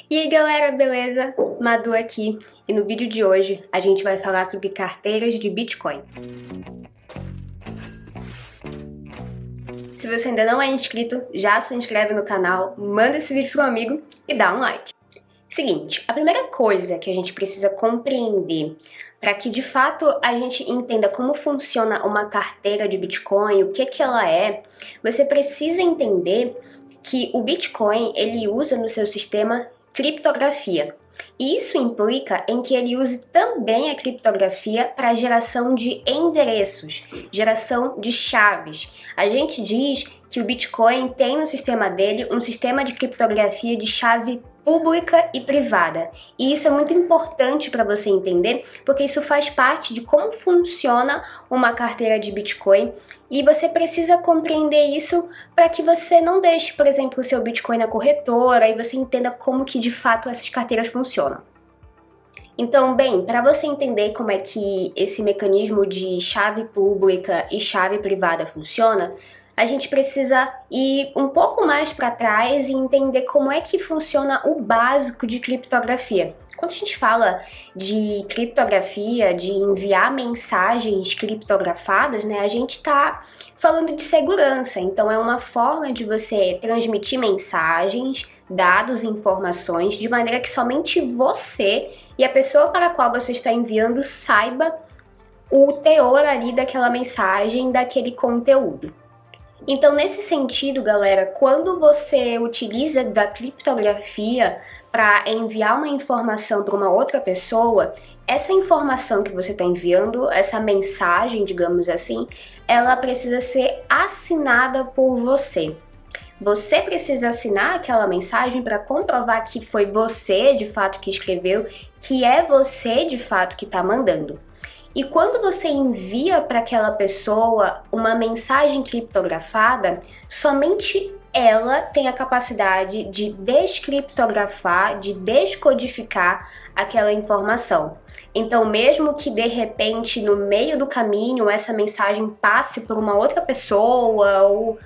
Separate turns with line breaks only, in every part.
E aí galera, beleza? Madu aqui, e no vídeo de hoje a gente vai falar sobre carteiras de Bitcoin. Se você ainda não é inscrito, já se inscreve no canal, manda esse vídeo pro amigo e dá um like. Seguinte, a primeira coisa que a gente precisa compreender para que de fato a gente entenda como funciona uma carteira de Bitcoin, o que ela é, você precisa entender que o Bitcoin ele usa no seu sistema criptografia. E isso implica em que ele use também a criptografia para a geração de endereços, geração de chaves. A gente diz que o Bitcoin tem no sistema dele um sistema de criptografia de chave pública e privada. E isso é muito importante para você entender, porque isso faz parte de como funciona uma carteira de Bitcoin e você precisa compreender isso para que você não deixe, por exemplo, o seu Bitcoin na corretora e você entenda como que de fato essas carteiras funcionam. Então, bem, para você entender como é que esse mecanismo de chave pública e chave privada funciona, a gente precisa ir um pouco mais para trás e entender como é que funciona o básico de criptografia. Quando a gente fala de criptografia, de enviar mensagens criptografadas, né, a gente está falando de segurança. Então é uma forma de você transmitir mensagens, dados e informações de maneira que somente você e a pessoa para a qual você está enviando saiba o teor ali daquela mensagem, daquele conteúdo. Então, nesse sentido, galera, quando você utiliza da criptografia para enviar uma informação para uma outra pessoa, essa informação que você está enviando, essa mensagem, digamos assim, ela precisa ser assinada por você. Você precisa assinar aquela mensagem para comprovar que foi você, de fato, que escreveu, que é você, de fato, que está mandando. E quando você envia para aquela pessoa uma mensagem criptografada, somente ela tem a capacidade de descriptografar, de descodificar aquela informação. Então, mesmo que de repente no meio do caminho essa mensagem passe por uma outra pessoa ou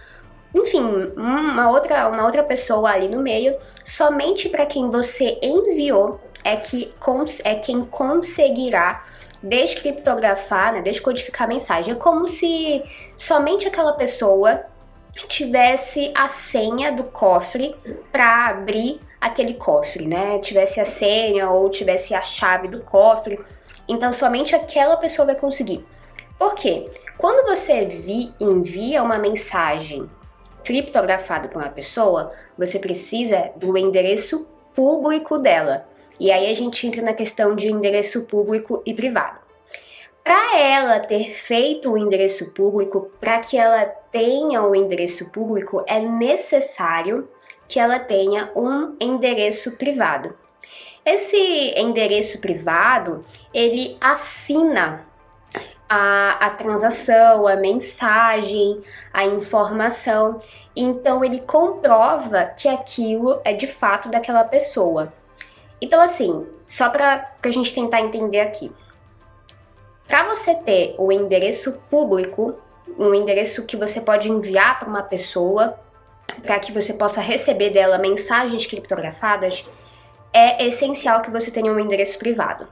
enfim, uma outra pessoa ali no meio, somente para quem você enviou é quem conseguirá descriptografar, né, descodificar a mensagem. É como se somente aquela pessoa tivesse a senha do cofre para abrir aquele cofre, né? Tivesse a senha ou tivesse a chave do cofre. Então somente aquela pessoa vai conseguir. Por quê? Quando você envia uma mensagem criptografada para uma pessoa, você precisa do endereço público dela. E aí a gente entra na questão de endereço público e privado. Para ela ter feito o endereço público, para que ela tenha o endereço público, é necessário que ela tenha um endereço privado. Esse endereço privado, ele assina a transação, a mensagem, a informação. Então ele comprova que aquilo é de fato daquela pessoa. Então assim, só para a gente tentar entender aqui. Para você ter o endereço público, um endereço que você pode enviar para uma pessoa, para que você possa receber dela mensagens criptografadas, é essencial que você tenha um endereço privado,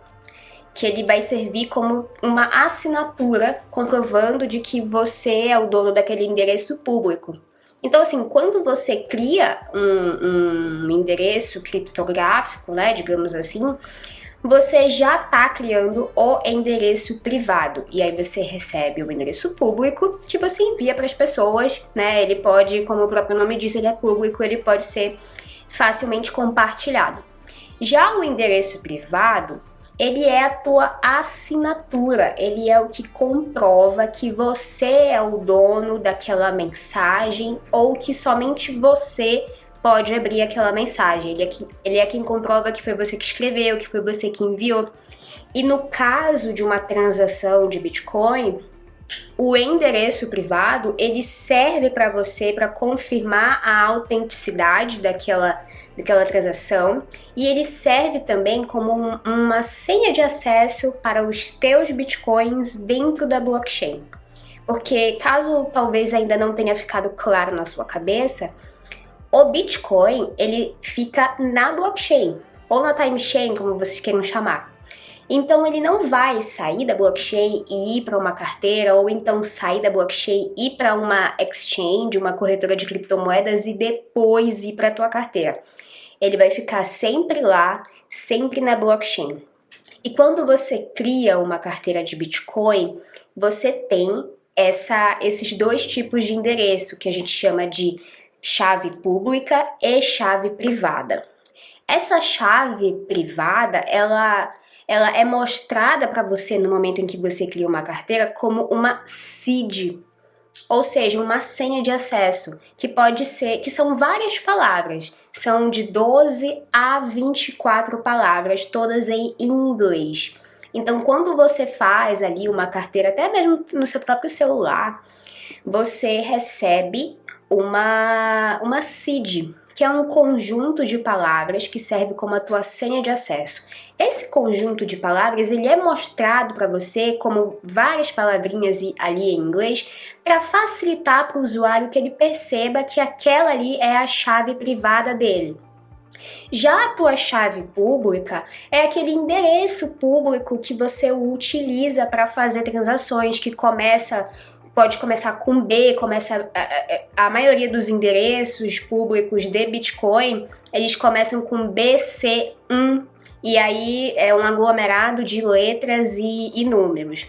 que ele vai servir como uma assinatura comprovando de que você é o dono daquele endereço público. Então, assim, quando você cria um endereço criptográfico, né, digamos assim, você já está criando o endereço privado. E aí você recebe o endereço público que você envia para as pessoas, né? Ele pode, como o próprio nome diz, ele é público, ele pode ser facilmente compartilhado. Já o endereço privado, ele é a tua assinatura, ele é o que comprova que você é o dono daquela mensagem ou que somente você pode abrir aquela mensagem. Ele é quem comprova que foi você que escreveu, que foi você que enviou. E no caso de uma transação de Bitcoin, o endereço privado, ele serve para você para confirmar a autenticidade daquela transação e ele serve também como uma senha de acesso para os teus bitcoins dentro da blockchain. Porque caso talvez ainda não tenha ficado claro na sua cabeça, O Bitcoin, ele fica na blockchain, ou na time chain, como vocês queiram chamar. Então ele não vai sair da blockchain e ir para uma carteira, ou então sair da blockchain e ir para uma exchange, uma corretora de criptomoedas e depois ir para a tua carteira. Ele vai ficar sempre lá, sempre na blockchain. E quando você cria uma carteira de Bitcoin, você tem esses dois tipos de endereço que a gente chama de chave pública e chave privada. Essa chave privada, ela é mostrada para você no momento em que você cria uma carteira como uma seed, ou seja, uma senha de acesso, que são várias palavras, são de 12 a 24 palavras, todas em inglês. Então, quando você faz ali uma carteira, até mesmo no seu próprio celular, você recebe uma seed, que é um conjunto de palavras que serve como a tua senha de acesso. Esse conjunto de palavras, ele é mostrado para você como várias palavrinhas ali em inglês, para facilitar para o usuário que ele perceba que aquela ali é a chave privada dele. Já a tua chave pública é aquele endereço público que você utiliza para fazer transações, que pode começar com B, a maioria dos endereços públicos de Bitcoin, eles começam com BC1, e aí é um aglomerado de letras e números.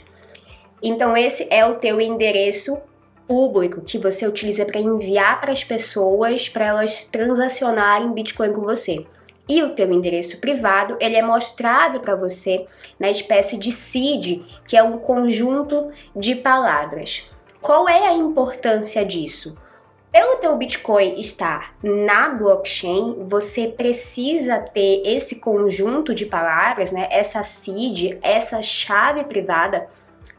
Então esse é o teu endereço público que você utiliza para enviar para as pessoas, para elas transacionarem Bitcoin com você. E o teu endereço privado, ele é mostrado para você na espécie de seed, que é um conjunto de palavras. Qual é a importância disso? Pelo teu Bitcoin estar na blockchain, você precisa ter esse conjunto de palavras, né, essa seed, essa chave privada,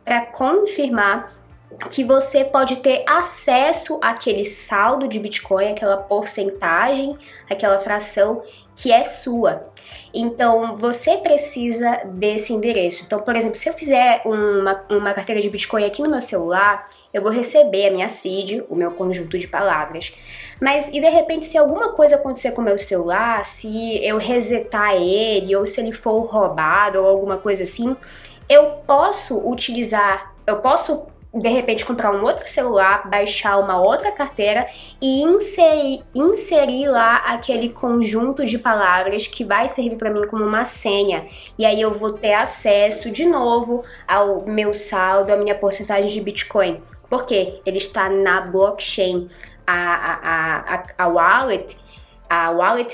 para confirmar que você pode ter acesso àquele saldo de Bitcoin, aquela porcentagem, aquela fração que é sua. Então, você precisa desse endereço. Então, por exemplo, se eu fizer uma carteira de Bitcoin aqui no meu celular, eu vou receber a minha seed, o meu conjunto de palavras. Mas, e de repente, se alguma coisa acontecer com o meu celular, se eu resetar ele, ou se ele for roubado, ou alguma coisa assim, eu posso de repente comprar um outro celular, baixar uma outra carteira e inserir lá aquele conjunto de palavras que vai servir para mim como uma senha. E aí eu vou ter acesso de novo ao meu saldo, à minha porcentagem de Bitcoin. Porque ele está na blockchain. A wallet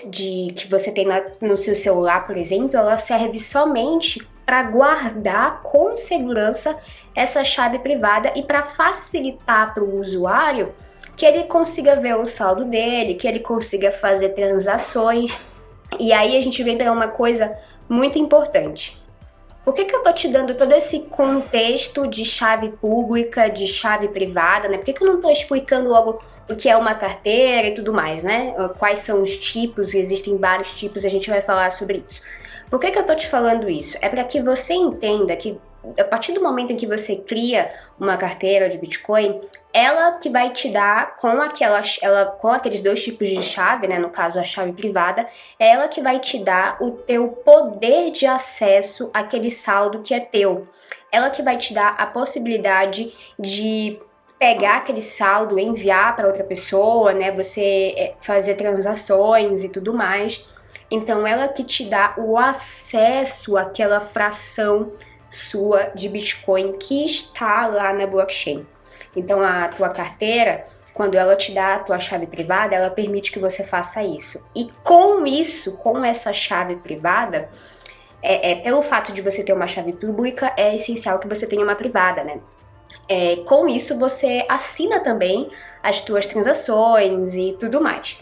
que você tem no seu celular, por exemplo, ela serve somente para guardar com segurança essa chave privada e para facilitar para o usuário que ele consiga ver o saldo dele, que ele consiga fazer transações. E aí a gente vem para uma coisa muito importante. Por que eu tô te dando todo esse contexto de chave pública, de chave privada, né? Por que eu não tô explicando logo o que é uma carteira e tudo mais, né? Quais são os tipos, existem vários tipos, a gente vai falar sobre isso. Por que eu tô te falando isso? É para que você entenda que a partir do momento em que você cria uma carteira de Bitcoin, ela que vai te dar com aqueles dois tipos de chave, né, no caso a chave privada, é ela que vai te dar o teu poder de acesso àquele saldo que é teu. Ela que vai te dar a possibilidade de pegar aquele saldo, enviar para outra pessoa, né, você fazer transações e tudo mais. Então ela que te dá o acesso àquela fração sua de Bitcoin que está lá na blockchain. Então a tua carteira, quando ela te dá a tua chave privada, ela permite que você faça isso. E com essa chave privada, pelo fato de você ter uma chave pública, é essencial que você tenha uma privada, né? Com isso você assina também as tuas transações e tudo mais.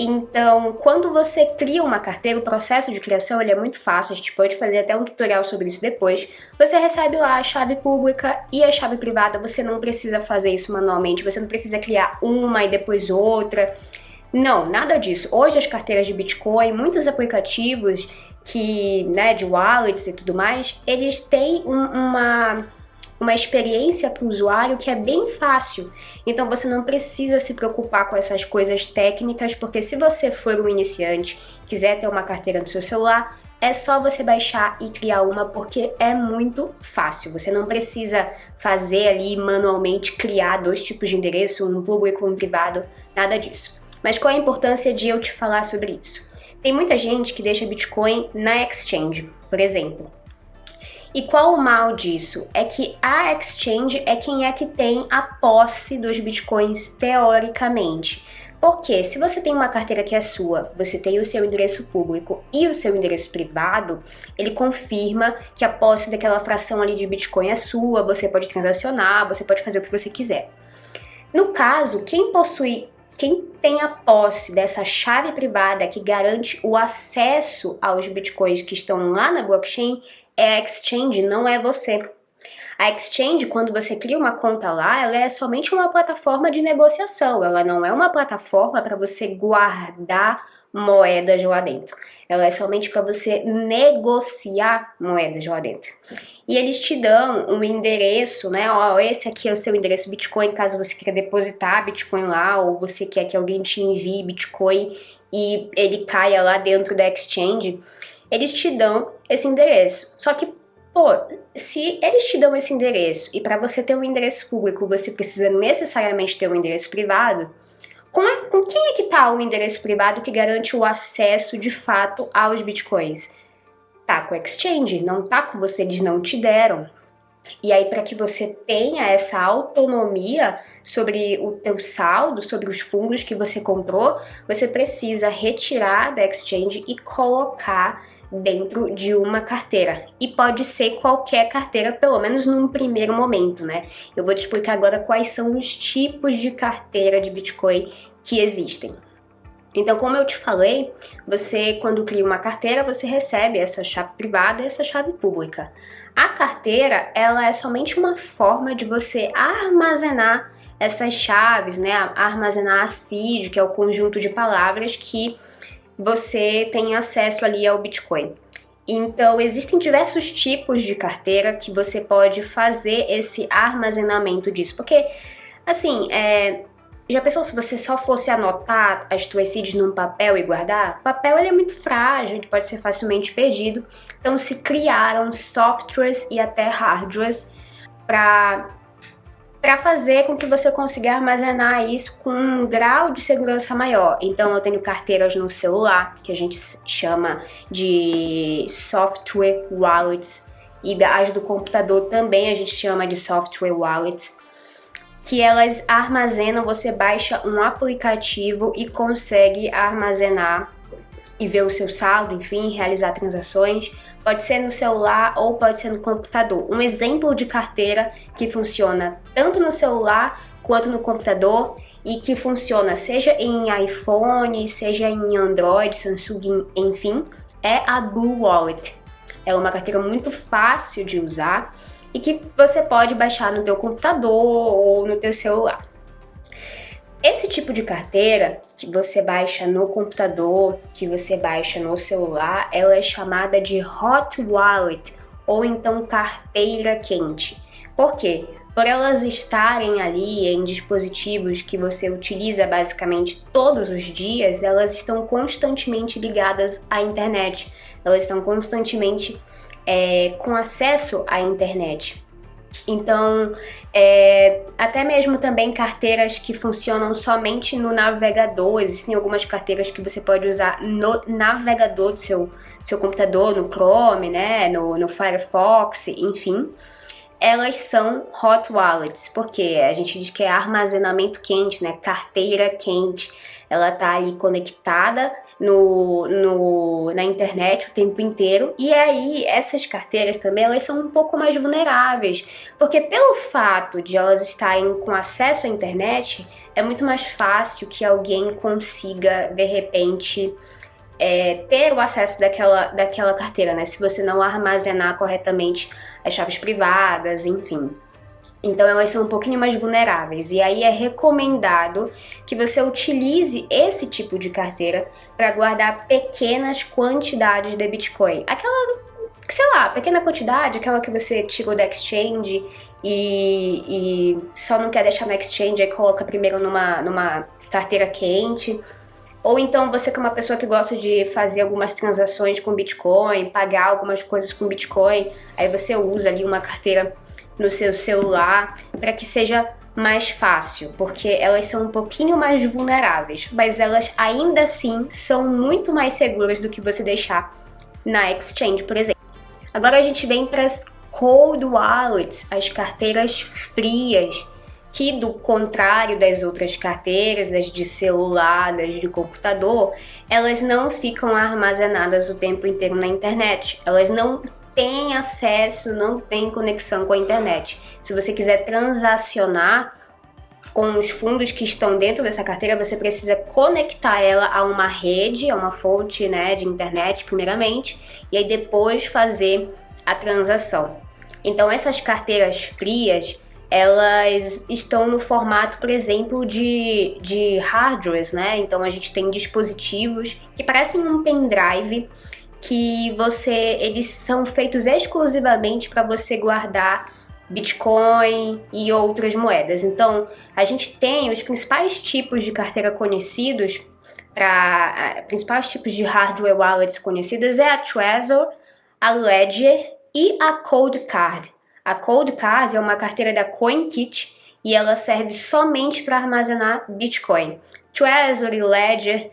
Então, quando você cria uma carteira, o processo de criação ele é muito fácil, a gente pode fazer até um tutorial sobre isso depois. Você recebe lá a chave pública e a chave privada, você não precisa fazer isso manualmente, você não precisa criar uma e depois outra. Não, nada disso. Hoje as carteiras de Bitcoin, muitos aplicativos de wallets e tudo mais, eles têm uma experiência para o usuário que é bem fácil. Então você não precisa se preocupar com essas coisas técnicas, porque se você for um iniciante, quiser ter uma carteira no seu celular, é só você baixar e criar uma, porque é muito fácil. Você não precisa fazer ali manualmente, criar 2 tipos de endereço, um público e um privado, nada disso. Mas qual é a importância de eu te falar sobre isso? Tem muita gente que deixa Bitcoin na exchange, por exemplo. E qual o mal disso? É que a exchange é quem é que tem a posse dos Bitcoins teoricamente. Porque se você tem uma carteira que é sua, você tem o seu endereço público e o seu endereço privado, ele confirma que a posse daquela fração ali de Bitcoin é sua, você pode transacionar, você pode fazer o que você quiser. No caso, quem tem a posse dessa chave privada que garante o acesso aos Bitcoins que estão lá na blockchain é a exchange, não é você. A exchange, quando você cria uma conta lá, ela é somente uma plataforma de negociação, ela não é uma plataforma para você guardar moedas lá dentro. Ela é somente para você negociar moedas lá dentro. E eles te dão um endereço, né? Ó, esse aqui é o seu endereço Bitcoin, caso você queira depositar Bitcoin lá, ou você quer que alguém te envie Bitcoin e ele caia lá dentro da exchange. Eles te dão esse endereço. Só que, pô, se eles te dão esse endereço e para você ter um endereço público você precisa necessariamente ter um endereço privado, com quem é que tá o endereço privado que garante o acesso de fato aos bitcoins? Tá com o exchange, não tá com você, eles não te deram. E aí, para que você tenha essa autonomia sobre o teu saldo, sobre os fundos que você comprou, você precisa retirar da exchange e colocar dentro de uma carteira. E pode ser qualquer carteira, pelo menos num primeiro momento, né? Eu vou te explicar agora quais são os tipos de carteira de Bitcoin que existem. Então, como eu te falei, você, quando cria uma carteira, você recebe essa chave privada e essa chave pública. A carteira, ela é somente uma forma de você armazenar essas chaves, né? Armazenar a seed, que é o conjunto de palavras que você tem acesso ali ao Bitcoin. Então, existem diversos tipos de carteira que você pode fazer esse armazenamento disso. Porque, assim, já pensou se você só fosse anotar as tuas seeds num papel e guardar? O papel ele é muito frágil, ele pode ser facilmente perdido. Então se criaram softwares e até hardwares para fazer com que você consiga armazenar isso com um grau de segurança maior. Então eu tenho carteiras no celular, que a gente chama de software wallets, e as do computador também a gente chama de software wallets, que elas armazenam, você baixa um aplicativo e consegue armazenar e ver o seu saldo, enfim, realizar transações. Pode ser no celular ou pode ser no computador. Um exemplo de carteira que funciona tanto no celular quanto no computador e que funciona seja em iPhone, seja em Android, Samsung, enfim, é a Blue Wallet. É uma carteira muito fácil de usar e que você pode baixar no teu computador ou no teu celular. Esse tipo de carteira que você baixa no computador, que você baixa no celular, ela é chamada de Hot Wallet ou então carteira quente. Por quê? Por elas estarem ali em dispositivos que você utiliza basicamente todos os dias, elas estão constantemente ligadas à internet. Elas estão constantemente com acesso à internet. Então, até mesmo também carteiras que funcionam somente no navegador. Existem algumas carteiras que você pode usar no navegador do seu computador, no Chrome, né, no Firefox, enfim. Elas são hot wallets, porque a gente diz que é armazenamento quente, né, carteira quente. Ela tá ali conectada na internet o tempo inteiro. E aí, essas carteiras também, elas são um pouco mais vulneráveis, porque pelo fato de elas estarem com acesso à internet, é muito mais fácil que alguém consiga, de repente, ter o acesso daquela carteira, né? Se você não armazenar corretamente as chaves privadas, enfim. Então elas são um pouquinho mais vulneráveis, e aí é recomendado que você utilize esse tipo de carteira para guardar pequenas quantidades de Bitcoin. sei lá, pequena quantidade, aquela que você tirou da exchange e só não quer deixar na exchange, aí coloca primeiro numa carteira quente. Ou então você que é uma pessoa que gosta de fazer algumas transações com Bitcoin, pagar algumas coisas com Bitcoin, aí você usa ali uma carteira no seu celular para que seja mais fácil, porque elas são um pouquinho mais vulneráveis, mas elas ainda assim são muito mais seguras do que você deixar na exchange, por exemplo. Agora a gente vem para as cold wallets, as carteiras frias, que do contrário das outras carteiras, das de celular, das de computador, elas não ficam armazenadas o tempo inteiro na internet. Elas não têm acesso, não têm conexão com a internet. Se você quiser transacionar com os fundos que estão dentro dessa carteira, você precisa conectar ela a uma rede, a uma fonte, né, de internet, primeiramente, e aí depois fazer a transação. Então essas carteiras frias, elas estão no formato, por exemplo, de hardwares, né? Então a gente tem dispositivos que parecem um pendrive que eles são feitos exclusivamente para você guardar Bitcoin e outras moedas. Então a gente tem os principais tipos de carteira conhecidos, principais tipos de hardware wallets conhecidas é a Trezor, a Ledger e a Cold Card. A Cold Card é uma carteira da CoinKit e ela serve somente para armazenar Bitcoin. Trezor e Ledger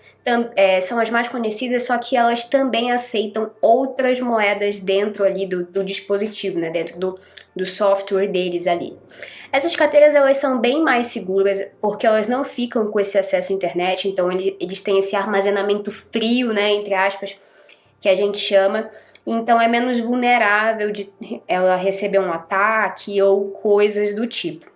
são as mais conhecidas, só que elas também aceitam outras moedas dentro ali do dispositivo, né? Dentro do software deles ali. Essas carteiras elas são bem mais seguras porque elas não ficam com esse acesso à internet, então eles têm esse armazenamento frio, né, entre aspas, que a gente chama. Então é menos vulnerável de ela receber um ataque ou coisas do tipo.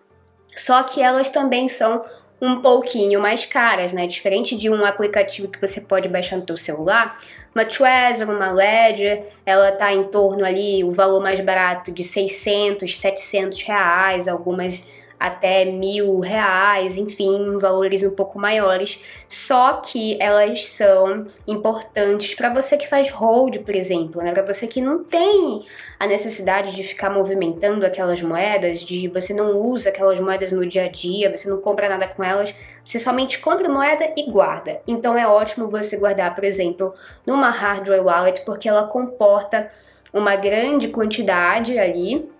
Só que elas também são um pouquinho mais caras, né? Diferente de um aplicativo que você pode baixar no seu celular, uma Trezor, uma Ledger, ela tá em torno ali, o valor mais barato de 600, 700 reais, algumas até R$1.000, enfim, valores um pouco maiores, só que elas são importantes para você que faz hold, por exemplo, né? Para você que não tem a necessidade de ficar movimentando aquelas moedas, você não usa aquelas moedas no dia a dia, você não compra nada com elas, você somente compra moeda e guarda. Então é ótimo você guardar, por exemplo, numa hardware wallet, porque ela comporta uma grande quantidade ali.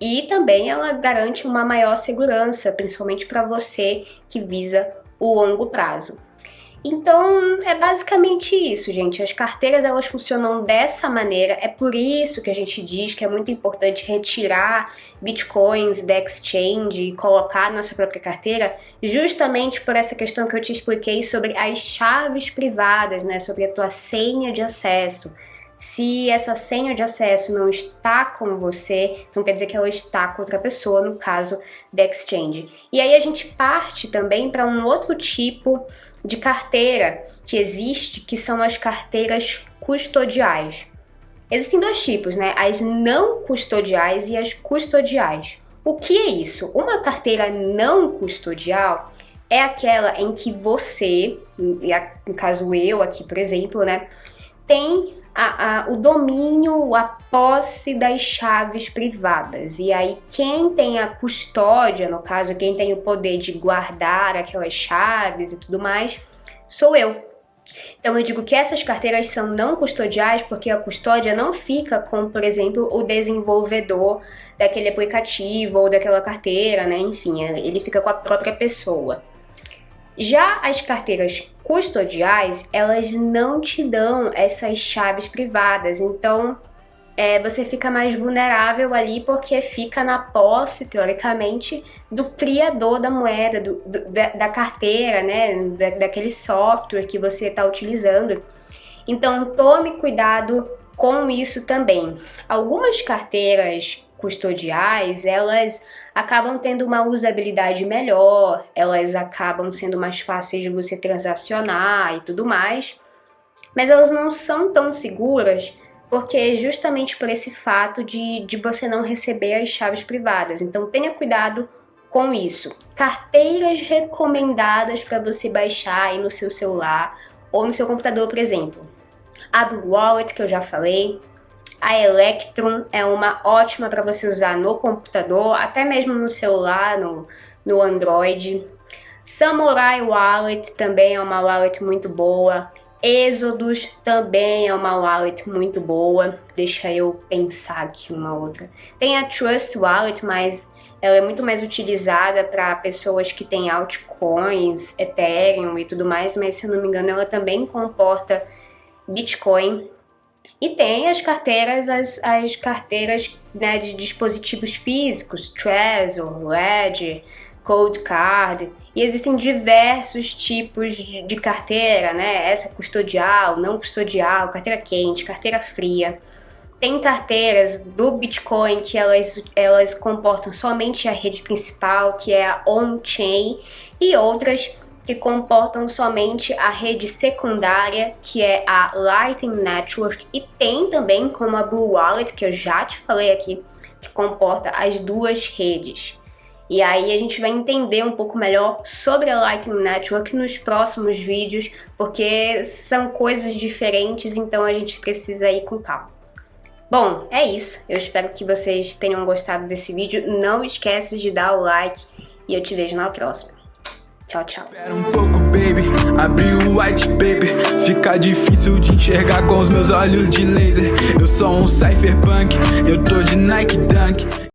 E também ela garante uma maior segurança, principalmente para você que visa o longo prazo. Então, é basicamente isso, gente. As carteiras, elas funcionam dessa maneira. É por isso que a gente diz que é muito importante retirar bitcoins da exchange e colocar na sua própria carteira, justamente por essa questão que eu te expliquei sobre as chaves privadas, né? Sobre a tua senha de acesso. Se essa senha de acesso não está com você, não quer dizer que ela está com outra pessoa, no caso da exchange. E aí a gente parte também para um outro tipo de carteira que existe, que são as carteiras custodiais. Existem dois tipos, né? As não custodiais e as custodiais. O que é isso? Uma carteira não custodial é aquela em que você, no caso eu aqui, por exemplo, né, tem o domínio, a posse das chaves privadas. E aí quem tem a custódia, no caso, quem tem o poder de guardar aquelas chaves e tudo mais, sou eu. Então eu digo que essas carteiras são não custodiais porque a custódia não fica com, por exemplo, o desenvolvedor daquele aplicativo ou daquela carteira, né? Enfim, ele fica com a própria pessoa. Já as carteiras custodiais, elas não te dão essas chaves privadas, então você fica mais vulnerável ali porque fica na posse, teoricamente, do criador da moeda, da carteira, né, daquele software que você está utilizando. Então tome cuidado com isso também. Algumas carteiras custodiais, elas acabam tendo uma usabilidade melhor, elas acabam sendo mais fáceis de você transacionar e tudo mais, mas elas não são tão seguras porque justamente por esse fato de você não receber as chaves privadas. Então tenha cuidado com isso. Carteiras recomendadas para você baixar aí no seu celular ou no seu computador, por exemplo. A Blue Wallet, que eu já falei, A Electrum é uma ótima para você usar no computador, até mesmo no celular, no Android. Samurai Wallet também é uma wallet muito boa. Exodus também é uma wallet muito boa. Deixa eu pensar aqui uma outra. Tem a Trust Wallet, mas ela é muito mais utilizada para pessoas que têm altcoins, Ethereum e tudo mais, mas se eu não me engano ela também comporta Bitcoin. E tem as carteiras, as carteiras, né, de dispositivos físicos, Trezor, Ledger, Cold Card, e existem diversos tipos de carteira, né? Essa custodial, não custodial, carteira quente, carteira fria. Tem carteiras do Bitcoin que elas comportam somente a rede principal, que é a on-chain, e outras que comportam somente a rede secundária, que é a Lightning Network, e tem também como a Blue Wallet, que eu já te falei aqui, que comporta as duas redes. E aí a gente vai entender um pouco melhor sobre a Lightning Network nos próximos vídeos, porque são coisas diferentes, então a gente precisa ir com calma. Bom, é isso. Eu espero que vocês tenham gostado desse vídeo. Não esquece de dar o like e eu te vejo na próxima. Tchau, tchau.
Espera um pouco, baby, abri o white paper. Fica difícil de enxergar com os meus olhos de laser. Eu sou um cypherpunk, eu tô de Nike Dunk.